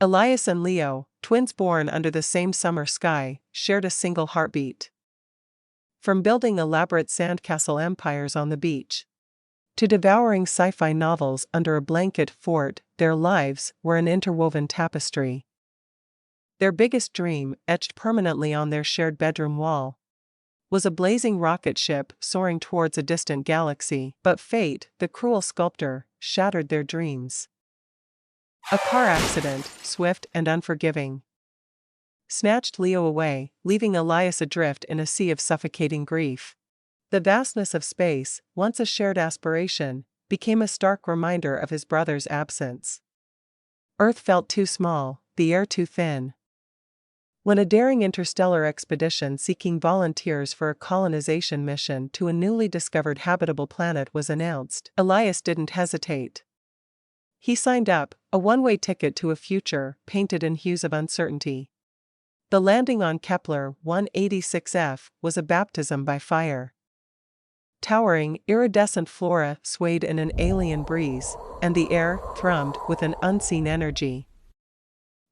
Elias and Leo, twins born under the same summer sky, shared a single heartbeat. From building elaborate sandcastle empires on the beach to devouring sci-fi novels under a blanket fort, their lives were an interwoven tapestry. Their biggest dream, etched permanently on their shared bedroom wall, was a blazing rocket ship soaring towards a distant galaxy. But fate, the cruel sculptor, shattered their dreams. A car accident, swift and unforgiving, snatched Leo away, leaving Elias adrift in a sea of suffocating grief. The vastness of space, once a shared aspiration, became a stark reminder of his brother's absence. Earth felt too small, the air too thin. When a daring interstellar expedition seeking volunteers for a colonization mission to a newly discovered habitable planet was announced, Elias didn't hesitate. He signed up, a one-way ticket to a future painted in hues of uncertainty. The landing on Kepler 186f was a baptism by fire. Towering, iridescent flora swayed in an alien breeze, and the air thrummed with an unseen energy.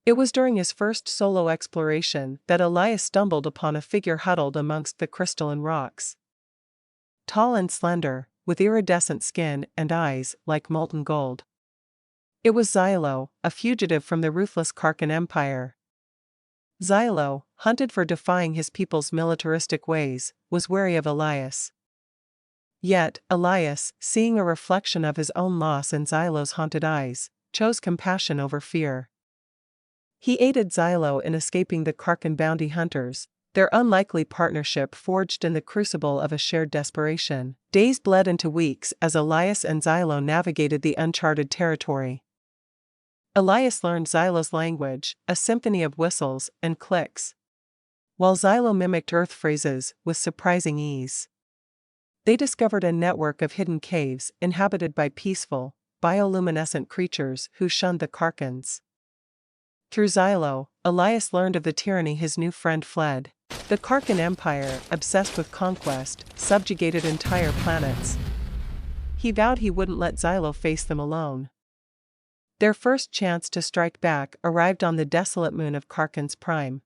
It was during his first solo exploration that Elias stumbled upon a figure huddled amongst the crystalline rocks. Tall and slender, with iridescent skin and eyes like molten gold. It was Xylo, a fugitive from the ruthless Karkan Empire. Xylo, hunted for defying his people's militaristic ways, was wary of Elias. Yet, Elias, seeing a reflection of his own loss in Xylo's haunted eyes, chose compassion over fear. He aided Xylo in escaping the Karkan bounty hunters, their unlikely partnership forged in the crucible of a shared desperation. Days bled into weeks as Elias and Xylo navigated the uncharted territory. Elias learned Xylo's language, a symphony of whistles and clicks, while Xylo mimicked Earth phrases with surprising ease. They discovered a network of hidden caves inhabited by peaceful, bioluminescent creatures who shunned the Karkans. Through Xylo, Elias learned of the tyranny his new friend fled. The Karkan Empire, obsessed with conquest, subjugated entire planets. He vowed he wouldn't let Xylo face them alone. Their first chance to strike back arrived on the desolate moon of Karkan's Prime,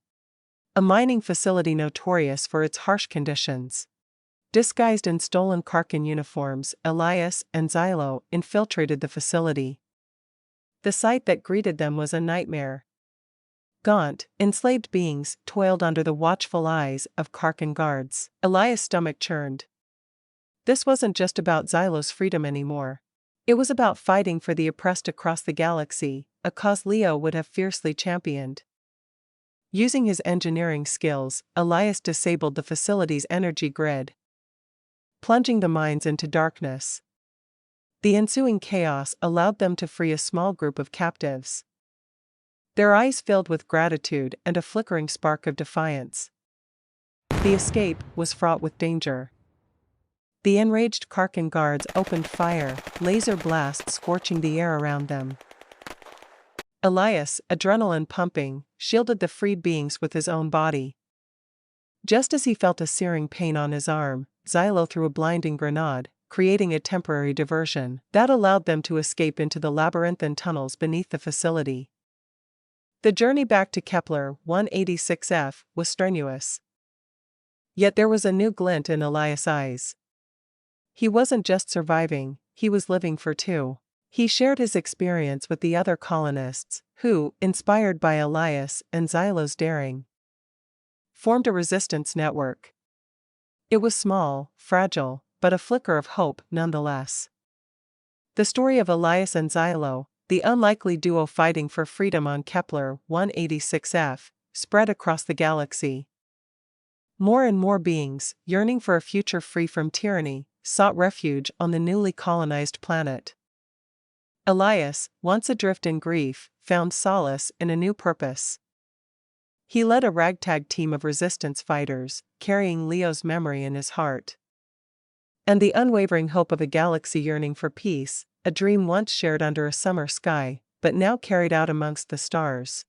a mining facility notorious for its harsh conditions. Disguised in stolen Karkan uniforms, Elias and Xylo infiltrated the facility. The sight that greeted them was a nightmare. Gaunt, enslaved beings toiled under the watchful eyes of Karkan guards. Elias' stomach churned. This wasn't just about Xylo's freedom anymore. It was about fighting for the oppressed across the galaxy, a cause Leo would have fiercely championed. Using his engineering skills, Elias disabled the facility's energy grid, plunging the mines into darkness. The ensuing chaos allowed them to free a small group of captives, their eyes filled with gratitude and a flickering spark of defiance. The escape was fraught with danger. The enraged Karkan guards opened fire, laser blasts scorching the air around them. Elias, adrenaline pumping, shielded the freed beings with his own body. Just as he felt a searing pain on his arm, Xylo threw a blinding grenade, creating a temporary diversion that allowed them to escape into the labyrinthine tunnels beneath the facility. The journey back to Kepler 186f was strenuous. Yet there was a new glint in Elias' eyes. He wasn't just surviving, he was living for two. He shared his experience with the other colonists, who, inspired by Elias and Xylo's daring, formed a resistance network. It was small, fragile, but a flicker of hope nonetheless. The story of Elias and Xylo, the unlikely duo fighting for freedom on Kepler 186f, spread across the galaxy. More and more beings, yearning for a future free from tyranny, sought refuge on the newly colonized planet. Elias, once adrift in grief, found solace in a new purpose. He led a ragtag team of resistance fighters, carrying Leo's memory in his heart. And the unwavering hope of a galaxy yearning for peace, a dream once shared under a summer sky, but now carried out amongst the stars.